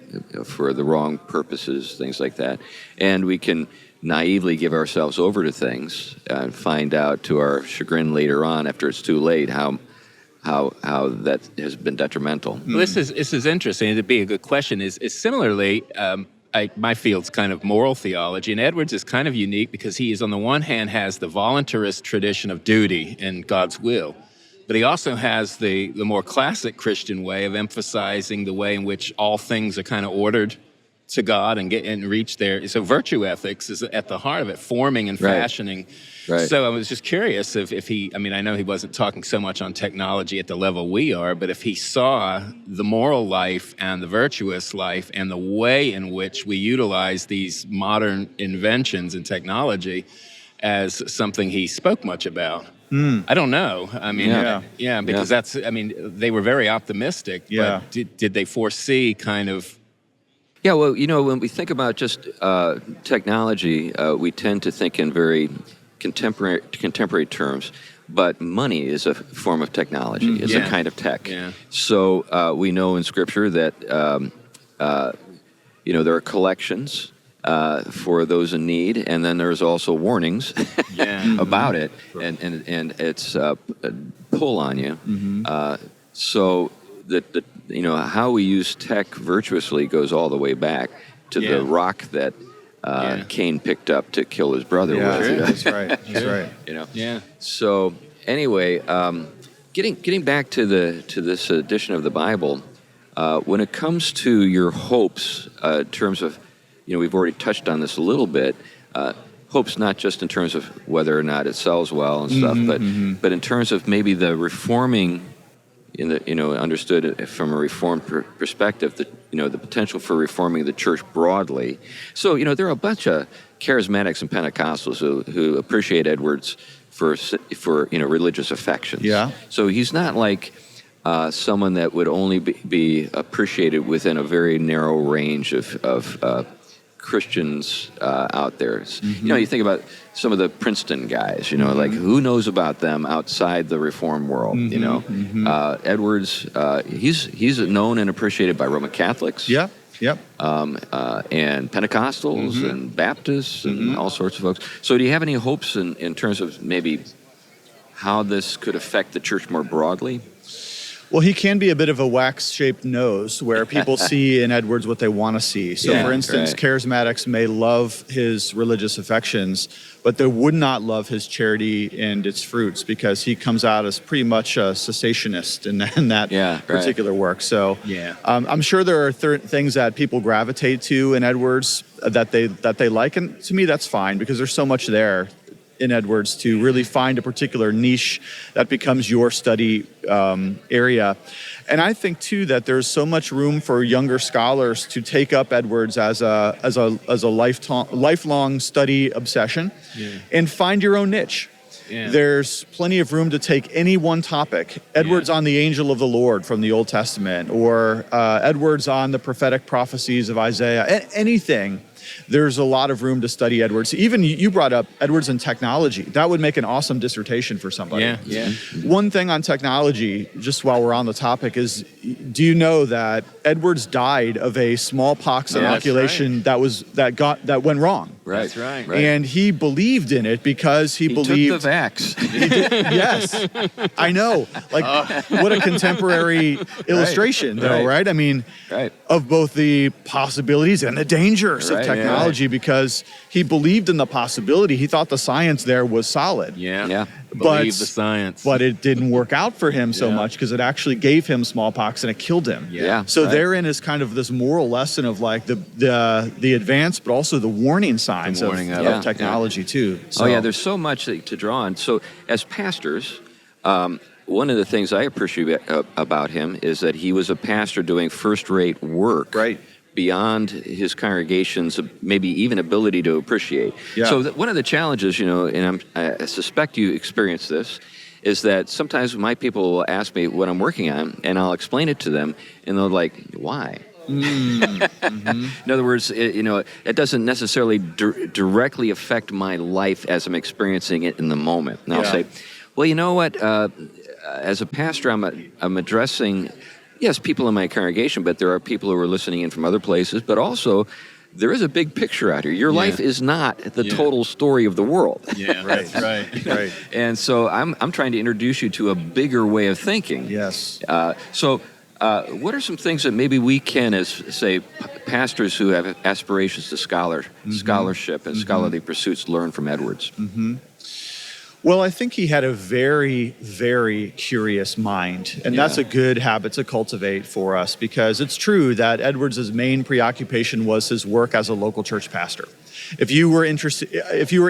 for the wrong purposes, things like that. And we can naively give ourselves over to things and find out to our chagrin later on, after it's too late, how that has been detrimental. Well, this is interesting. It'd be a good question. Is similarly, my field's kind of moral theology, and Edwards is kind of unique because he is, on the one hand, has the voluntarist tradition of duty and God's will, but he also has the more classic Christian way of emphasizing the way in which all things are kind of ordered to God and reach there. So virtue ethics is at the heart of it, forming and fashioning. Right. So I was just curious if he, I mean, I know he wasn't talking so much on technology at the level we are, but if he saw the moral life and the virtuous life and the way in which we utilize these modern inventions and technology as something he spoke much about. I don't know. I mean, because that's, I mean, they were very optimistic, but did they foresee kind of... Yeah, well, you know, when we think about just technology, we tend to think in very contemporary terms, but money is a form of technology. It's a kind of tech. Yeah. So we know in Scripture that, you know, there are collections for those in need, and then there's also warnings about it, and it's a pull on you. So that you know, how we use tech virtuously goes all the way back to the rock that Cain picked up to kill his brother with. You know? That's right. That's right. You know. Yeah. So anyway, getting back to this edition of the Bible, when it comes to your hopes, in terms of, you know, we've already touched on this a little bit. Hopes not just in terms of whether or not it sells well and stuff, but in terms of maybe the reforming. Understood from a reformed perspective, that, you know, the potential for reforming the church broadly. So, you know, there are a bunch of charismatics and Pentecostals who appreciate Edwards for you know, religious affections. Yeah. So he's not like someone that would only be appreciated within a very narrow range of Christians out there. You know, you think about some of the Princeton guys, you know, like who knows about them outside the Reformed world, you know? Edwards, he's known and appreciated by Roman Catholics. And Pentecostals and Baptists and all sorts of folks. So do you have any hopes in terms of maybe how this could affect the church more broadly? Well, he can be a bit of a wax-shaped nose where people see in Edwards what they want to see. So, for instance, charismatics may love his religious affections, but they would not love his charity and its fruits because he comes out as pretty much a cessationist in that particular work. So I'm sure there are things that people gravitate to in Edwards that they like, and to me that's fine because there's so much there in Edwards to really find a particular niche that becomes your study area. And I think too that there's so much room for younger scholars to take up Edwards as a lifelong study obsession and find your own niche. There's plenty of room to take any one topic. Edwards on the angel of the Lord from the Old Testament, or Edwards on the prophetic prophecies of Isaiah, anything. There's a lot of room to study Edwards. Even you brought up Edwards and technology. That would make an awesome dissertation for somebody. One thing on technology, just while we're on the topic, is do you know that Edwards died of a smallpox inoculation that went wrong? That's right. And he believed in it because he believed... took the vax. Yes, I know. Like, what a contemporary illustration, though, right? I mean, of both the possibilities and the dangers of technology, because he believed in the possibility. He thought the science there was solid. Believe the science. But it didn't work out for him so much because it actually gave him smallpox and it killed him. So therein is kind of this moral lesson of like the advance, but also the warning signs of technology too. So. There's so much to draw on. So as pastors, one of the things I appreciate about him is that he was a pastor doing first-rate work. Beyond his congregation's maybe even ability to appreciate. So one of the challenges, you know, and I suspect you experience this, is that sometimes my people will ask me what I'm working on, and I'll explain it to them, and they're like, why? In other words, it doesn't necessarily directly affect my life as I'm experiencing it in the moment. And I'll say, well, you know what? As a pastor, I'm addressing... Yes, people in my congregation, but there are people who are listening in from other places. But also, there is a big picture out here. Your life is not the total story of the world. Right. And so I'm trying to introduce you to a bigger way of thinking. Yes. So what are some things that maybe we can, as say pastors who have aspirations to scholarship and scholarly pursuits learn from Edwards? Well, I think he had a very, very curious mind, and that's a good habit to cultivate for us, because it's true that Edwards' main preoccupation was his work as a local church pastor. If you were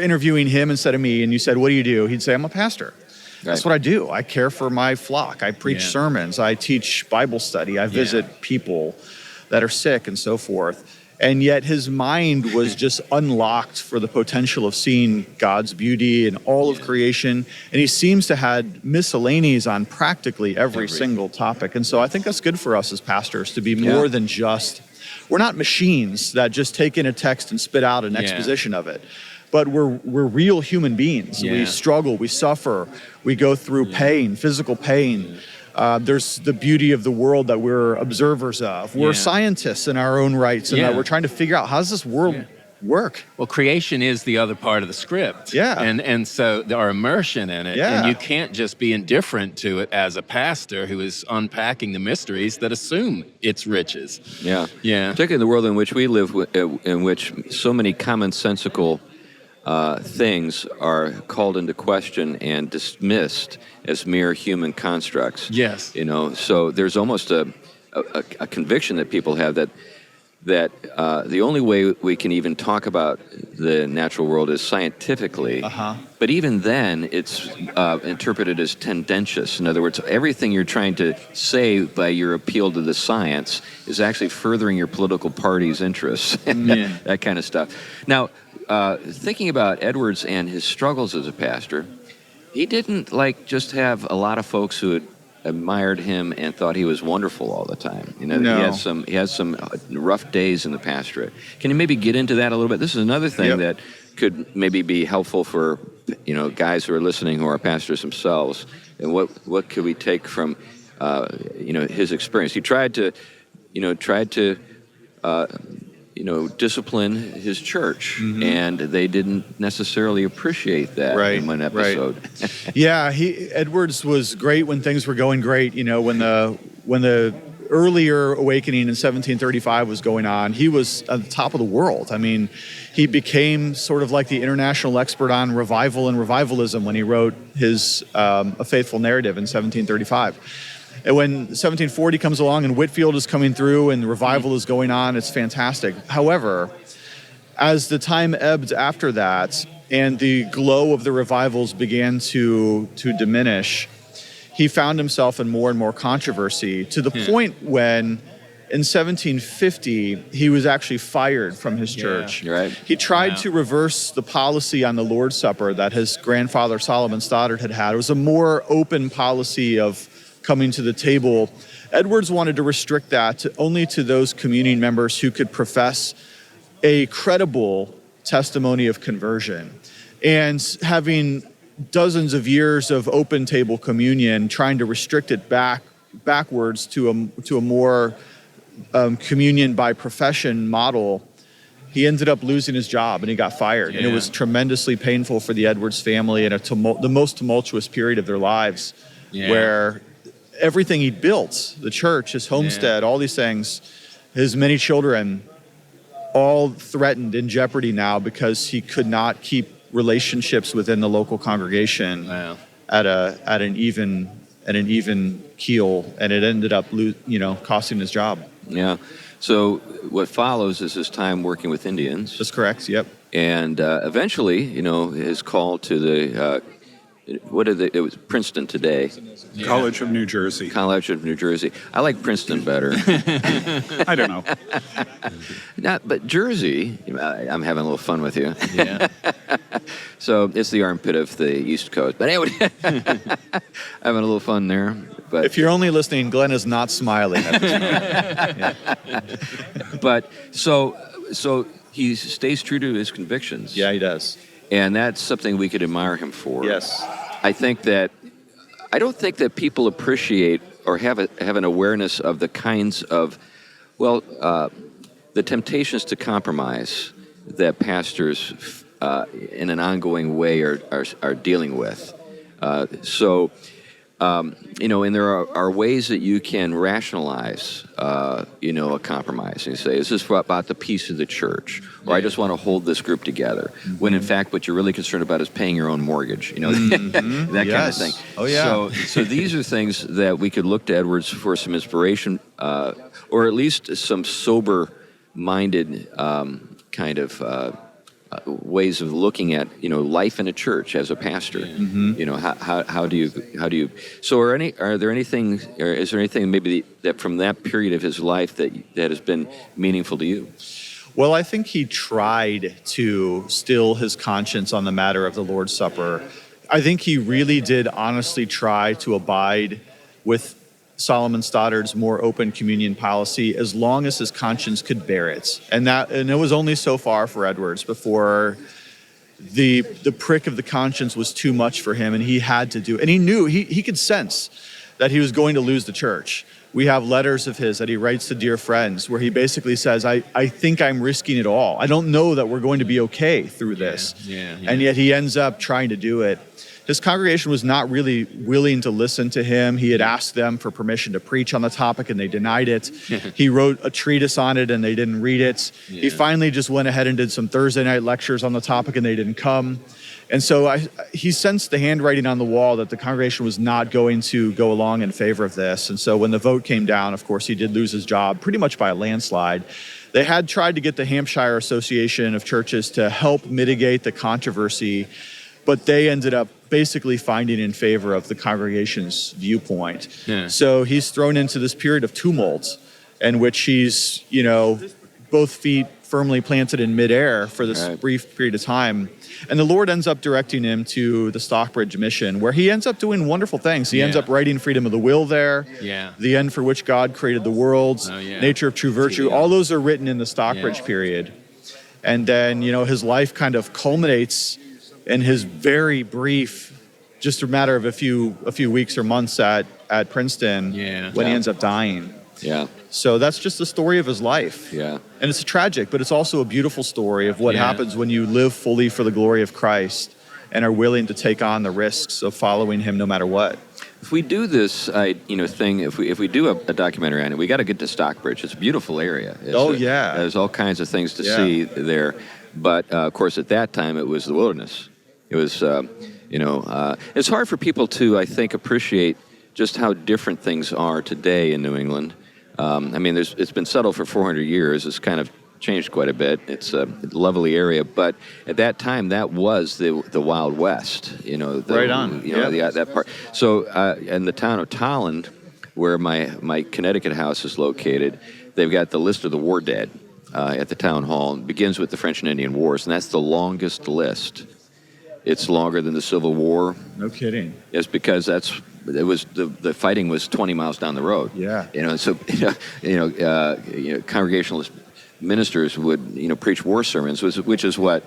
interviewing him instead of me and you said, "What do you do?" He'd say, "I'm a pastor." Right. That's what I do. I care for my flock. I preach sermons. I teach Bible study. I visit people that are sick and so forth. And yet his mind was just unlocked for the potential of seeing God's beauty in all of creation. And he seems to have miscellanies on practically every single topic. And so I think that's good for us as pastors to be more than just, we're not machines that just take in a text and spit out an exposition of it. But we're real human beings. We struggle, we suffer, we go through pain, physical pain. There's the beauty of the world that we're observers of. We're scientists in our own rights, and that we're trying to figure out, how does this world work? Well, creation is the other part of the script. And so our immersion in it, and you can't just be indifferent to it as a pastor who is unpacking the mysteries that assume its riches. Particularly in the world in which we live, in which so many commonsensical things are called into question and dismissed as mere human constructs. So there's almost a conviction that people have that the only way we can even talk about the natural world is scientifically. But even then, it's interpreted as tendentious. In other words, everything you're trying to say by your appeal to the science is actually furthering your political party's interests, that kind of stuff. Now, thinking about Edwards and his struggles as a pastor, he didn't just have a lot of folks who had admired him and thought he was wonderful all the time. He has some rough days in the pastorate. Can you maybe get into that a little bit? This is another thing that could maybe be helpful for guys who are listening who are pastors themselves. And what could we take from his experience? He tried to discipline his church, and they didn't necessarily appreciate that in one episode. Edwards was great when things were going great. When the earlier awakening in 1735 was going on, he was at the top of the world. I mean, he became sort of like the international expert on revival and revivalism when he wrote his A Faithful Narrative in 1735. And when 1740 comes along and Whitefield is coming through and the revival is going on, it's fantastic. However, as the time ebbed after that and the glow of the revivals began to diminish, he found himself in more and more controversy, to the point when in 1750 he was actually fired from his church. He tried to reverse the policy on the Lord's Supper that his grandfather Solomon Stoddard had. It was a more open policy of coming to the table. Edwards wanted to restrict that only to those communion members who could profess a credible testimony of conversion. And having dozens of years of open table communion, trying to restrict it backwards to a more communion by profession model, he ended up losing his job and he got fired. And it was tremendously painful for the Edwards family in the most tumultuous period of their lives, where everything he built, the church, his homestead, all these things, his many children, all threatened, in jeopardy now because he could not keep relationships within the local congregation at an even keel, and it ended up costing his job. So what follows is his time working with Indians. That's correct. And eventually, his call to the it was Princeton today. College of New Jersey. I like Princeton better. I don't know. But Jersey, I'm having a little fun with you. So it's the armpit of the East Coast. But anyway, having a little fun there. But if you're only listening, Glenn is not smiling at this moment. But so he stays true to his convictions. Yeah, he does. And that's something we could admire him for. Yes. I don't think that people appreciate or have an awareness of the kinds of, the temptations to compromise that pastors in an ongoing way are dealing with. So and there are ways that you can rationalize, a compromise. And you say, is this about the peace of the church? Or I just want to hold this group together. When in fact, what you're really concerned about is paying your own mortgage, that kind of thing. Oh, yeah. So these are things that we could look to Edwards for some inspiration, or at least some sober-minded kind of ways of looking at life in a church as a pastor. How do you so is there anything maybe that from that period of his life that has been meaningful to you? Well, I think he tried to still his conscience on the matter of the Lord's Supper. I think he really did honestly try to abide with Solomon Stoddard's more open communion policy as long as his conscience could bear it. And it was only so far for Edwards before the prick of the conscience was too much for him, and he had to do it. And he knew, he could sense that he was going to lose the church. We have letters of his that he writes to dear friends where he basically says, I think I'm risking it all. I don't know that we're going to be okay through this. And yet he ends up trying to do it. His congregation was not really willing to listen to him. He had asked them for permission to preach on the topic, and they denied it. He wrote a treatise on it, and they didn't read it. He finally just went ahead and did some Thursday night lectures on the topic, and they didn't come. And so he sensed the handwriting on the wall that the congregation was not going to go along in favor of this. And so when the vote came down, of course, he did lose his job pretty much by a landslide. They had tried to get the Hampshire Association of Churches to help mitigate the controversy, but they ended up basically finding in favor of the congregation's viewpoint. So he's thrown into this period of tumult in which he's, both feet firmly planted in midair for this brief period of time. And the Lord ends up directing him to the Stockbridge mission, where he ends up doing wonderful things. He ends up writing Freedom of the Will there, The End for Which God Created the World, Nature of True Virtue. All those are written in the Stockbridge period. And then, his life kind of culminates in his very brief, just a matter of a few weeks or months at Princeton when he ends up dying. So that's just the story of his life. And it's tragic, but it's also a beautiful story of what happens when you live fully for the glory of Christ and are willing to take on the risks of following him no matter what. If we do this, thing, if we do a documentary on it, we got to get to Stockbridge. It's a beautiful area. There's all kinds of things to see there. But of course, at that time, it was the wilderness. It was, it's hard for people to, I think, appreciate just how different things are today in New England. It's been settled for 400 years. It's kind of changed quite a bit. It's a lovely area, but at that time, that was the Wild West. Right on. That part. So, in the town of Tolland, where my Connecticut house is located, they've got the list of the war dead at the town hall. It begins with the French and Indian Wars, and that's the longest list. It's longer than the Civil War. No kidding. It's because the fighting was 20 miles down the road. So Congregationalist ministers would preach war sermons, which is what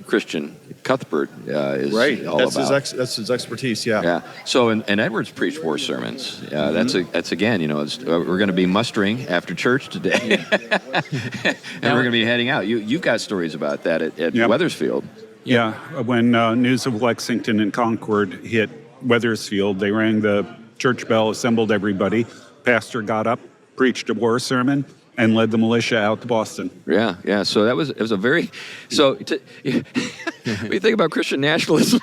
Christian Cuthbert is all about. That's his expertise. So and Edwards preached war sermons. That's again, we're going to be mustering after church today, and we're going to be heading out. You've got stories about that at Wethersfield. When news of Lexington and Concord hit Wethersfield, they rang the church bell, assembled everybody. Pastor got up, preached a war sermon, and led the militia out to Boston. So it was a very when you think about Christian nationalism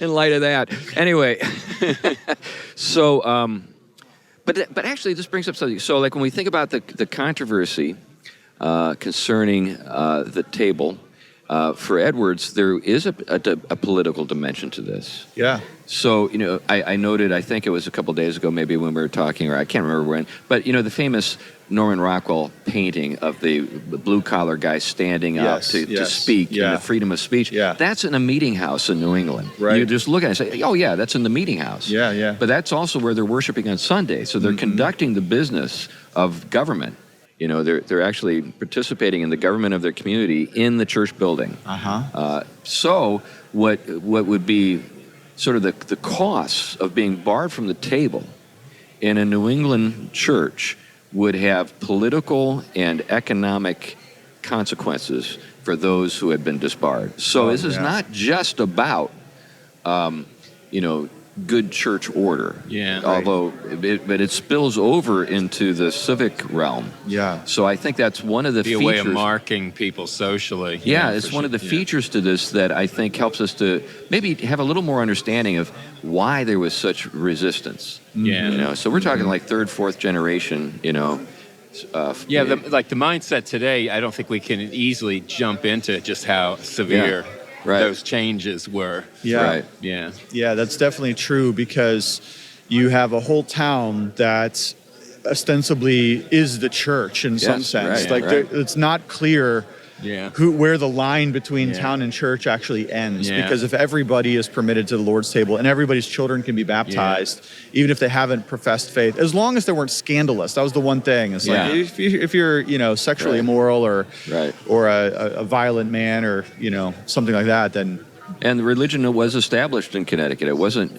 in light of that. Anyway, but actually this brings up something. So like when we think about the controversy concerning the table, for Edwards, there is a political dimension to this. So, I noted, I think it was a couple days ago, maybe when we were talking, or I can't remember when, but, the famous Norman Rockwell painting of the blue-collar guy standing up to speak and the freedom of speech, that's in a meeting house in New England. You just look at it and say, oh, yeah, that's in the meeting house. But that's also where they're worshiping on Sunday, so they're conducting the business of government. They're actually participating in the government of their community in the church building. So what would be sort of the costs of being barred from the table in a New England church would have political and economic consequences for those who had been disbarred. So this is not just about good church order. Yeah. Although, but it spills over into the civic realm. Yeah. So I think that's one of the Be a features. way of marking people socially. Yeah, it's one of the features to this that I think helps us to maybe have a little more understanding of why there was such resistance. Yeah. So we're talking like third, fourth generation. The mindset today. I don't think we can easily jump into just how severe. Right. Those changes were. Yeah. Right. Yeah. Yeah, that's definitely true, because you have a whole town that ostensibly is the church in some sense. Right. It's not clear where the line between town and church actually ends. Yeah. Because if everybody is permitted to the Lord's table and everybody's children can be baptized, even if they haven't professed faith, as long as they weren't scandalous. That was the one thing. It's like if you're sexually immoral or a violent man or something like that, then. And the religion was established in Connecticut. It wasn't.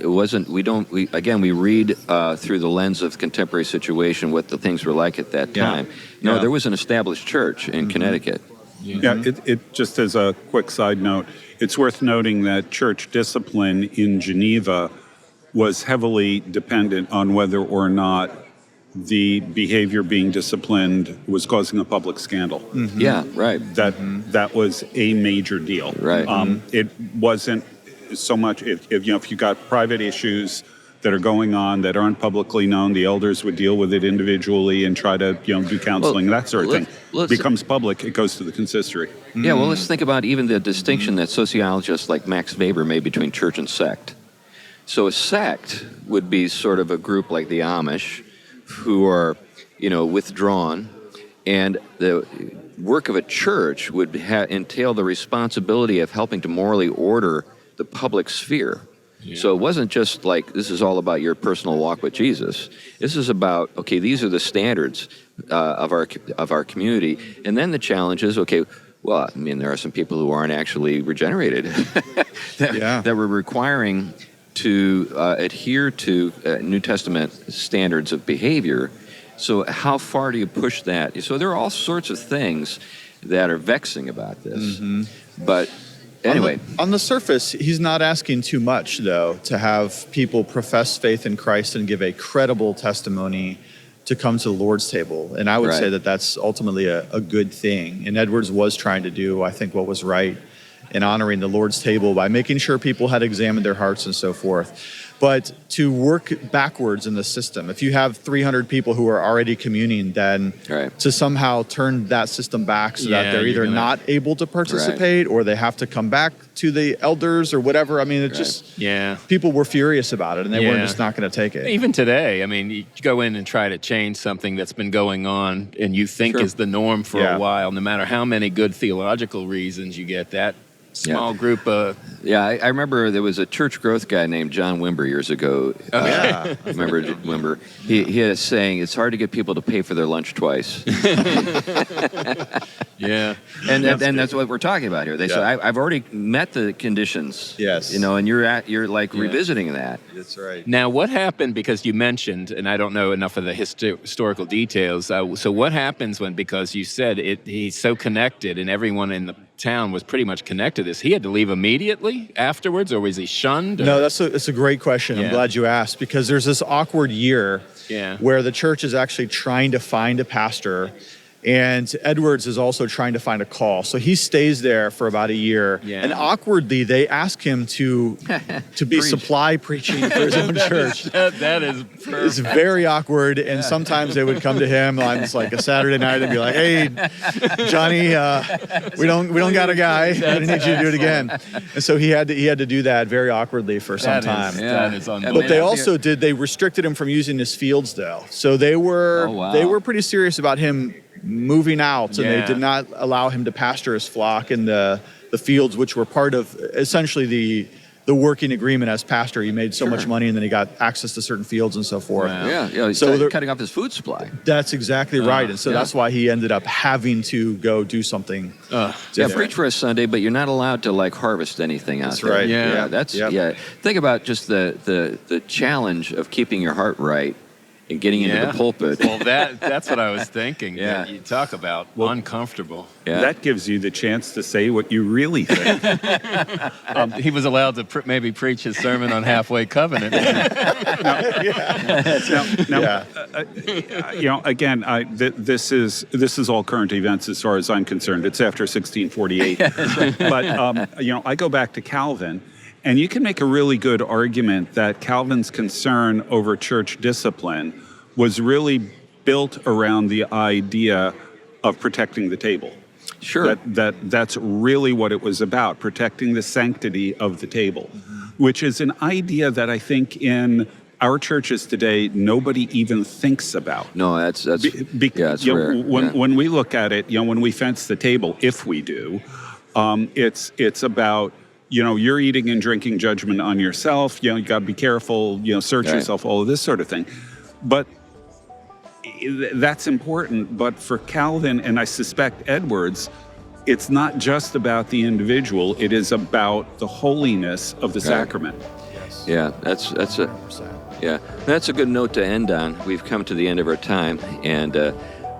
We read through the lens of contemporary situation what the things were like at that time. No, there was an established church in Connecticut. Yeah, it just as a quick side note, it's worth noting that church discipline in Geneva was heavily dependent on whether or not the behavior being disciplined was causing a public scandal. Mm-hmm. Yeah, right. That was a major deal. Right. It wasn't so much if you got private issues that are going on that aren't publicly known, the elders would deal with it individually and try to do counseling, that sort of thing. It becomes public, it goes to the consistory. Yeah, well, let's think about even the distinction that sociologists like Max Weber made between church and sect. So a sect would be sort of a group like the Amish who are, withdrawn, and the work of a church would entail the responsibility of helping to morally order the public sphere. Yeah. So it wasn't just like, this is all about your personal walk with Jesus. This is about, okay, these are the standards of our community. And then the challenge is, okay, well, I mean, there are some people who aren't actually regenerated that were requiring to adhere to New Testament standards of behavior. So how far do you push that? So there are all sorts of things that are vexing about this. Mm-hmm. But anyway. On the surface, he's not asking too much, though, to have people profess faith in Christ and give a credible testimony to come to the Lord's table. And I would say that that's ultimately a good thing. And Edwards was trying to do, I think, what was right in honoring the Lord's table by making sure people had examined their hearts and so forth. But to work backwards in the system, if you have 300 people who are already communing, then to somehow turn that system back so that they're either not able to participate or they have to come back to the elders or whatever. I mean, it just, people were furious about it and they weren't just not going to take it. Even today, I mean, you go in and try to change something that's been going on and you think is the norm for a while, no matter how many good theological reasons you get, that small group of... I remember there was a church growth guy named John Wimber years ago. I remember Wimber. He had a saying, it's hard to get people to pay for their lunch twice. And that's what we're talking about here. They say, I've already met the conditions. Yes. And you're like revisiting that. That's right. Now, what happened, because you mentioned, and I don't know enough of the historical details, so what happens when, because you said he's so connected and everyone in the town was pretty much connected to this, he had to leave immediately afterwards, or was he shunned? Or? No, that's a great question. I'm glad you asked, because there's this awkward year where the church is actually trying to find a pastor, and Edwards is also trying to find a call. So he stays there for about a year, and awkwardly they ask him to be supply preaching for his own church. That is perfect. It's very awkward, and sometimes they would come to him on like a Saturday night and be like, "Hey, Johnny, we don't got a guy. I need you to do it again." And so he had to do that very awkwardly for some time. That is unbelievable. But they also they restricted him from using his fields, though. So they were pretty serious about him moving out, and they did not allow him to pasture his flock in the fields, which were part of essentially the working agreement as pastor. He made so much money, and then he got access to certain fields and so forth. Wow. So cutting off his food supply. That's exactly right, and so that's why he ended up having to go do something. Preach for a Sunday, but you're not allowed to harvest anything out there. That's right. Think about just the challenge of keeping your heart right and getting into the pulpit. Well, that's what I was thinking. Yeah. You talk about uncomfortable. Yeah. That gives you the chance to say what you really think. He was allowed to maybe preach his sermon on halfway covenant. Again, this is all current events as far as I'm concerned. It's after 1648. But, I go back to Calvin, and you can make a really good argument that Calvin's concern over church discipline was really built around the idea of protecting the table. Sure. That's really what it was about, protecting the sanctity of the table, which is an idea that I think in our churches today, nobody even thinks about. No, that's rare. When we look at it, when we fence the table, if we do, it's about, you're eating and drinking judgment on yourself. You got to be careful, search yourself, all of this sort of thing. But that's important. But for Calvin, and I suspect Edwards, it's not just about the individual. It is about the holiness of the sacrament. Yes. Yeah, that's a good note to end on. We've come to the end of our time, and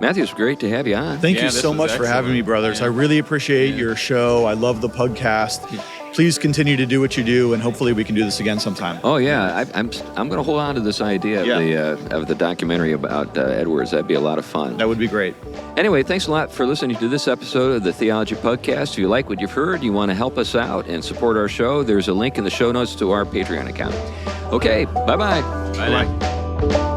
Matthew, it's great to have you on. Thank you so much for having me, brothers. I really appreciate your show. I love the Pugcast. Please continue to do what you do, and hopefully we can do this again sometime. Oh yeah, I'm going to hold on to this idea of the documentary about Edwards. That'd be a lot of fun. That would be great. Anyway, thanks a lot for listening to this episode of the Theology Pugcast. If you like what you've heard, you want to help us out and support our show, there's a link in the show notes to our Patreon account. Okay, bye-bye. Bye.